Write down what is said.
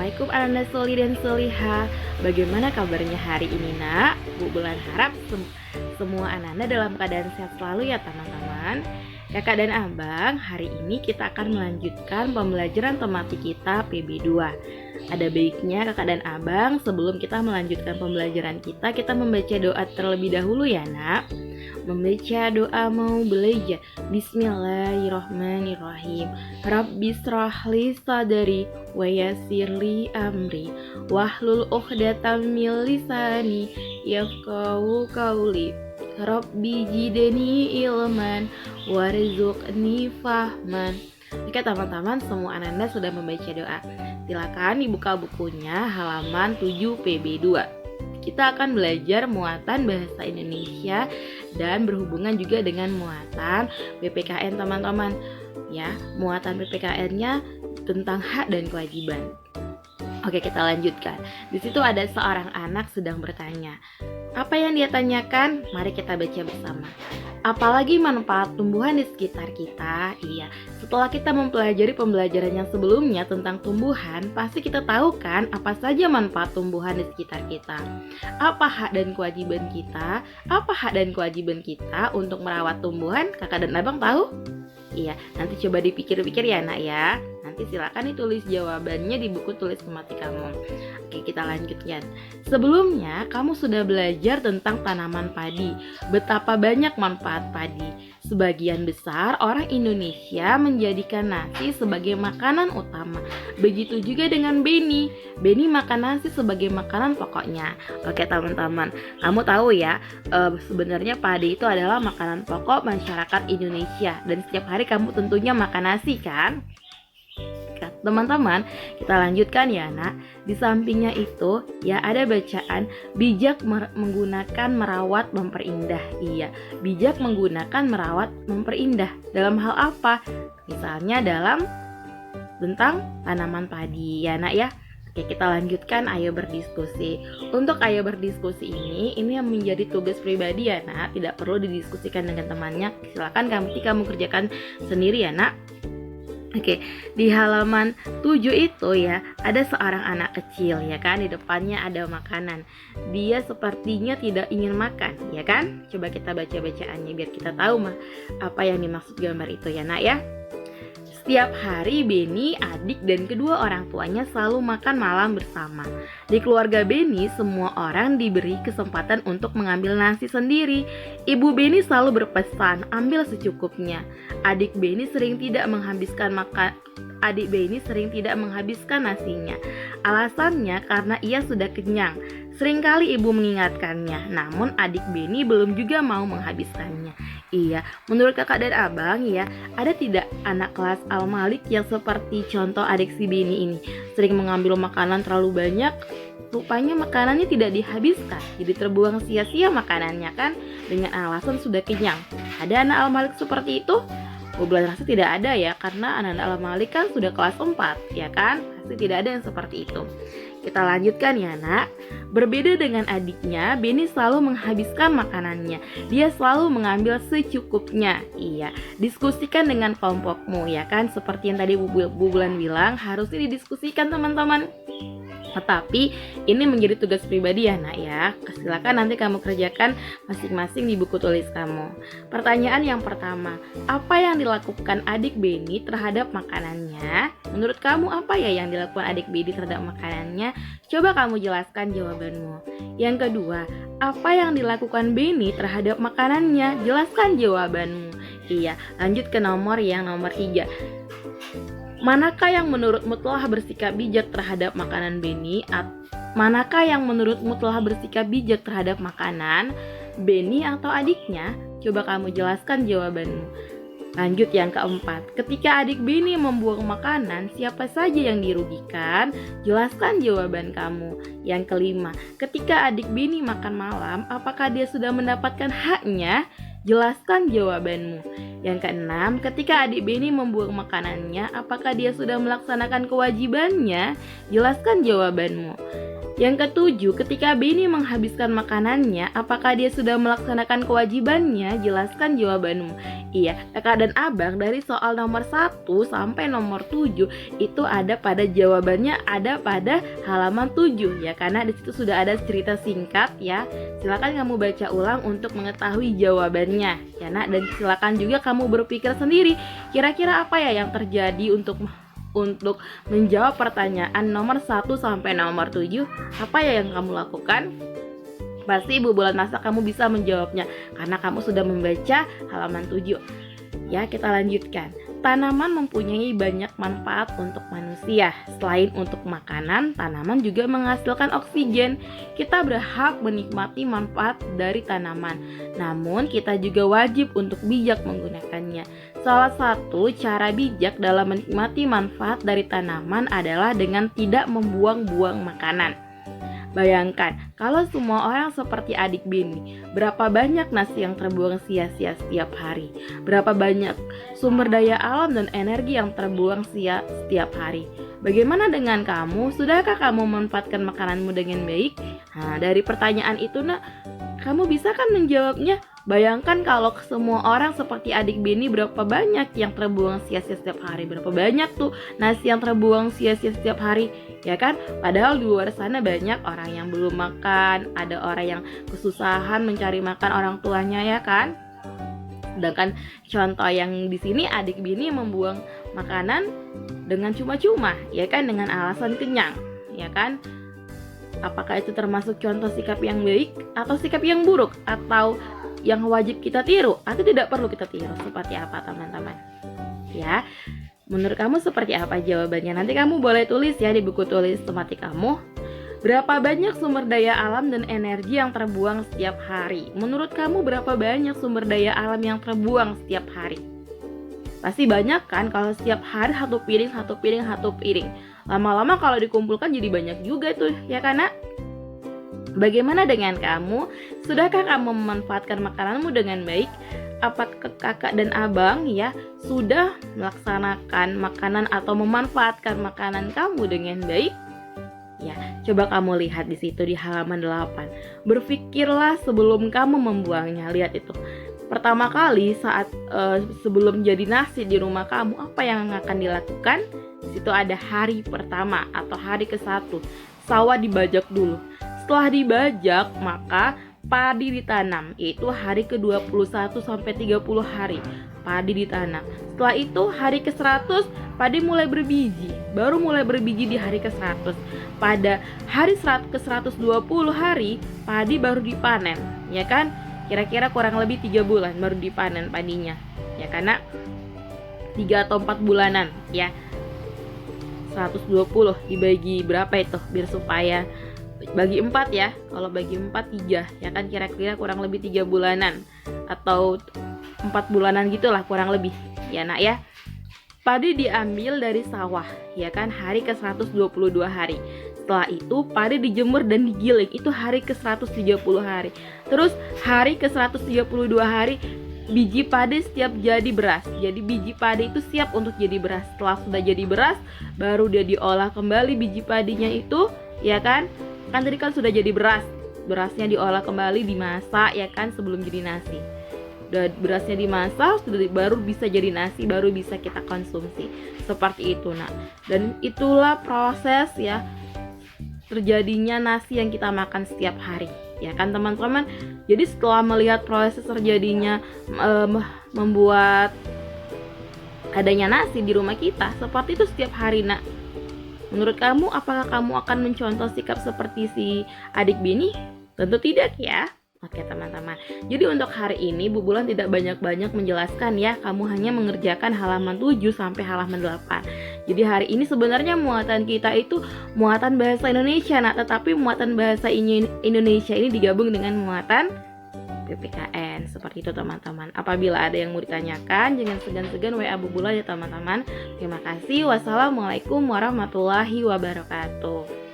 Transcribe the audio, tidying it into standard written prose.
Assalamualaikum anak soli dan soliha. Bagaimana kabarnya hari ini nak? Bu Bulan harap semua anak-anak dalam keadaan sehat selalu ya teman-teman. Kakak dan abang, hari ini kita akan melanjutkan pembelajaran tematik kita PB2. Ada baiknya kakak dan abang sebelum kita melanjutkan pembelajaran kita membaca doa terlebih dahulu ya nak. Membaca doa mau belajar. Bismillahirrahmanirrahim. Rabbi shrahli sadri wa yassirli amri wahlul 'uqdatam min lisani yafqahu qawli. Rabbi zidni ilman warzuqni fahman. Oke teman-teman, semua anak-anak sudah membaca doa. Silakan dibuka bukunya halaman 7 PB2. Kita akan belajar muatan bahasa Indonesia dan berhubungan juga dengan muatan PPKN teman-teman. Ya, muatan PPKN-nya tentang hak dan kewajiban. Oke, kita lanjutkan. Di situ ada seorang anak sedang bertanya. Apa yang dia tanyakan? Mari kita baca bersama. Apalagi manfaat tumbuhan di sekitar kita? Iya, setelah kita mempelajari pembelajaran yang sebelumnya tentang tumbuhan, pasti kita tahu kan apa saja manfaat tumbuhan di sekitar kita. Apa hak dan kewajiban kita? Apa hak dan kewajiban kita untuk merawat tumbuhan? Kakak dan abang tahu? Iya, nanti coba dipikir-pikir ya nak ya. Nanti silakan ditulis jawabannya di buku tulis tematik kamu. Oke, kita lanjutkan. Sebelumnya kamu sudah belajar tentang tanaman padi. Betapa banyak manfaat padi. Sebagian besar orang Indonesia menjadikan nasi sebagai makanan utama. Begitu juga dengan Beni. Beni makan nasi sebagai makanan pokoknya. Oke teman-teman, kamu tahu ya, sebenarnya padi itu adalah makanan pokok masyarakat Indonesia. Dan setiap hari kamu tentunya makan nasi kan? Teman-teman, kita lanjutkan ya nak. Di sampingnya itu ya ada bacaan bijak menggunakan merawat memperindah. Iya, bijak menggunakan merawat memperindah. Dalam hal apa? Misalnya dalam tentang tanaman padi ya nak ya. Oke, kita lanjutkan, ayo berdiskusi. Untuk ayo berdiskusi ini yang menjadi tugas pribadi ya nak, tidak perlu didiskusikan dengan temannya. Silakan kamu kerjakan sendiri ya nak. Oke, di halaman 7 itu ya ada seorang anak kecil ya kan, di depannya ada makanan. Dia sepertinya tidak ingin makan ya kan? Coba kita baca bacaannya biar kita tahu apa yang dimaksud gambar itu ya nak ya. Setiap hari Beni, adik dan kedua orang tuanya selalu makan malam bersama. Di keluarga Beni semua orang diberi kesempatan untuk mengambil nasi sendiri. Ibu Beni selalu berpesan, ambil secukupnya. Adik Beni sering tidak menghabiskan nasinya. Alasannya karena ia sudah kenyang. Seringkali ibu mengingatkannya, namun adik Beni belum juga mau menghabiskannya. Iya, menurut kakak dan abang ya, ada tidak anak kelas Al-Malik yang seperti contoh adik si Beni ini? Sering mengambil makanan terlalu banyak, rupanya makanannya tidak dihabiskan, jadi terbuang sia-sia makanannya kan, dengan alasan sudah kenyang. Ada anak Al-Malik seperti itu? Bulan rasa tidak ada ya, karena anak-anak Al-Malik kan sudah kelas 4 ya kan, pasti tidak ada yang seperti itu. Kita lanjutkan ya nak. Berbeda dengan adiknya, Beni selalu menghabiskan makanannya. Dia selalu mengambil secukupnya. Iya, diskusikan dengan kelompokmu ya kan. Seperti yang tadi Bu Bulan bilang, harusnya didiskusikan teman-teman. Tetapi ini menjadi tugas pribadi ya nak ya. Silakan nanti kamu kerjakan masing-masing di buku tulis kamu. Pertanyaan yang pertama, apa yang dilakukan adik Beni terhadap makanannya? Menurut kamu apa ya yang dilakukan adik Beni terhadap makanannya? Coba kamu jelaskan jawabanmu. Yang kedua, apa yang dilakukan Beni terhadap makanannya? Jelaskan jawabanmu. Iya, lanjut ke nomor 3. Manakah yang menurutmu telah bersikap bijak terhadap makanan Beni? Manakah yang menurutmu telah bersikap bijak terhadap makanan Beni atau adiknya? Coba kamu jelaskan jawabanmu. Lanjut yang keempat. Ketika adik Beni membuang makanan, siapa saja yang dirugikan? Jelaskan jawaban kamu. Yang kelima. Ketika adik Beni makan malam, apakah dia sudah mendapatkan haknya? Jelaskan jawabanmu. Yang keenam, ketika adik Beni membuang makanannya, apakah dia sudah melaksanakan kewajibannya? Jelaskan jawabanmu. Yang ketujuh, ketika Beni menghabiskan makanannya, apakah dia sudah melaksanakan kewajibannya? Jelaskan jawabanmu. Iya, kakak dan abang dari soal nomor 1 sampai nomor 7 itu ada pada jawabannya, ada pada halaman 7 ya, karena di situ sudah ada cerita singkat ya. Silakan kamu baca ulang untuk mengetahui jawabannya ya nak, dan silakan juga kamu berpikir sendiri kira-kira apa ya yang terjadi untuk menjawab pertanyaan nomor 1 sampai nomor 7. Apa ya yang kamu lakukan? Pasti Ibu Bulan Masa kamu bisa menjawabnya karena kamu sudah membaca halaman 7. Ya, kita lanjutkan. Tanaman mempunyai banyak manfaat untuk manusia. Selain untuk makanan, tanaman juga menghasilkan oksigen. Kita berhak menikmati manfaat dari tanaman. Namun, kita juga wajib untuk bijak menggunakannya. Salah satu cara bijak dalam menikmati manfaat dari tanaman adalah dengan tidak membuang-buang makanan. Bayangkan, kalau semua orang seperti adik Beni, berapa banyak nasi yang terbuang sia-sia setiap hari? Berapa banyak sumber daya alam dan energi yang terbuang sia setiap hari? Bagaimana dengan kamu? Sudahkah kamu memanfaatkan makananmu dengan baik? Nah, dari pertanyaan itu, nak, kamu bisa kan menjawabnya? Bayangkan kalau semua orang seperti adik Beni, berapa banyak yang terbuang sia-sia setiap hari? Berapa banyak tuh nasi yang terbuang sia-sia setiap hari? Ya kan? Padahal di luar sana banyak orang yang belum makan, ada orang yang kesusahan mencari makan orang tuanya ya kan? Sedangkan contoh yang di sini adik Beni membuang makanan dengan cuma-cuma, ya kan, dengan alasan kenyang, ya kan? Apakah itu termasuk contoh sikap yang baik atau sikap yang buruk, atau yang wajib kita tiru atau tidak perlu kita tiru? Seperti apa teman-teman? Ya, menurut kamu seperti apa jawabannya? Nanti kamu boleh tulis ya di buku tulis tematik kamu. Berapa banyak sumber daya alam dan energi yang terbuang setiap hari? Menurut kamu berapa banyak sumber daya alam yang terbuang setiap hari? Pasti banyak kan, kalau setiap hari satu piring. Lama-lama kalau dikumpulkan jadi banyak juga tuh, ya kan nak? Bagaimana dengan kamu? Sudahkah kamu memanfaatkan makananmu dengan baik? Apakah kakak dan abang ya sudah melaksanakan makanan atau memanfaatkan makanan kamu dengan baik? Ya, coba kamu lihat di situ di halaman 8. Berpikirlah sebelum kamu membuangnya. Lihat itu. Pertama kali saat sebelum jadi nasi di rumah kamu, apa yang akan dilakukan? Di situ ada hari pertama atau hari ke-1. Sawah dibajak dulu. Setelah dibajak, maka padi ditanam, yaitu hari ke-21 sampai 30 hari padi ditanam. Setelah itu hari ke-100 padi mulai berbiji, baru mulai berbiji di hari ke-100. Pada hari ke-120 hari padi baru dipanen, ya kan? Kira-kira kurang lebih 3 bulan baru dipanen padinya, ya, karena 3 atau 4 bulanan ya. 120 dibagi berapa itu biar supaya bagi 4 ya. Kalau bagi 4 3 ya kan, kira-kira kurang lebih 3 bulanan atau 4 bulanan gitulah kurang lebih ya nak ya. Padi diambil dari sawah ya kan, hari ke-122 hari. Setelah itu padi dijemur dan digiling, itu hari ke-130 hari. Terus hari ke-132 hari biji padi siap jadi beras. Jadi biji padi itu siap untuk jadi beras. Setelah sudah jadi beras, baru dia diolah kembali biji padinya itu, ya kan? Kan tadi kan sudah jadi beras. Berasnya diolah kembali, dimasak ya kan sebelum jadi nasi. Udah berasnya dimasak, sudah baru bisa jadi nasi, baru bisa kita konsumsi. Seperti itu, nak. Dan itulah proses ya terjadinya nasi yang kita makan setiap hari, ya kan teman-teman. Jadi setelah melihat proses terjadinya membuat adanya nasi di rumah kita, seperti itu setiap hari, nak. Menurut kamu, apakah kamu akan mencontoh sikap seperti si adik Beni? Tentu tidak ya. Oke teman-teman, jadi untuk hari ini Bu Bulan tidak banyak-banyak menjelaskan ya. Kamu hanya mengerjakan halaman 7 sampai halaman 8. Jadi hari ini sebenarnya muatan kita itu muatan bahasa Indonesia, nah, tetapi muatan bahasa Indonesia ini digabung dengan muatan PPKN. Seperti itu teman-teman. Apabila ada yang mau ditanyakan, jangan segan-segan WA Bu Bulan ya teman-teman. Terima kasih. Wassalamualaikum warahmatullahi wabarakatuh.